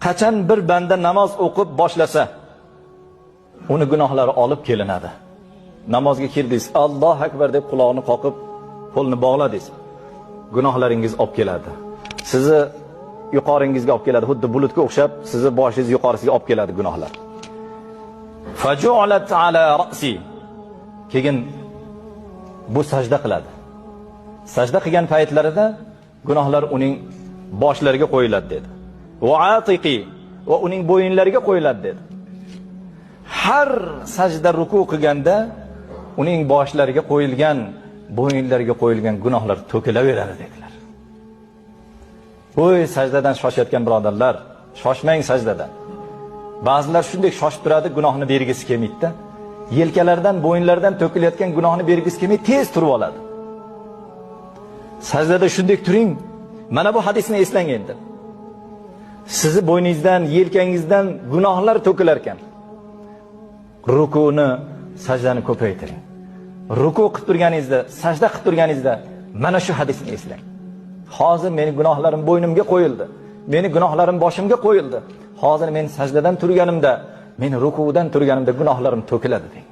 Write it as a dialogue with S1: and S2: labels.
S1: qachon bir banda namoz o'qib boshlasa, uni gunohlari olib kelinadi. Namozga kirdingiz, Allohu akbar deb quloqni qoqib, qo'lni bog'ladingiz. Gunohlaringiz olib keladi. Sizni yuqoringizga olib keladi. Xuddi bulutga o'xshab, sizni boshingiz yuqorisiga olib keladi gunohlar. Faju'alat ala ra'si. Keyin bu sajda qiladi. Sajda qilgan paytlarida gunohlar uning boshlariga qo'yiladi dedi. Va atiqi, va uning bo'yinlariga qo'yiladi dedi. Har sajda ruku qilganda uning boshlariga qo'yilgan, bo'yinlariga qo'yilgan gunohlar to'kilaveradi dedilar. Voy sajdadan shoshayotgan birodarlar, shoshmang sajdadan. Ba'zilar shunday shoshib turadi, gunohni bergisi kelmaydi-da. Yelkalaridan, bo'yinlaridan to'kilayotgan gunohni bergisi kelmay tez turib oladi. Sajdada shunday turing. Mana bu hadisni eslang endi. Sizni bo'yningizdan, yelkangizdan gunohlar to'kilar ekan. Rukuni, sajdani ko'paytiring. Ruku qilib turganingizda, sajda qilib turganingizda mana shu hadisni eslang. Hozir meni gunohlarim bo'ynimga qo'yildi. Meni gunohlarim boshimga qo'yildi. Hozir men sajdadan turganimda, men rukudan turganimda gunohlarim to'kiladi deng.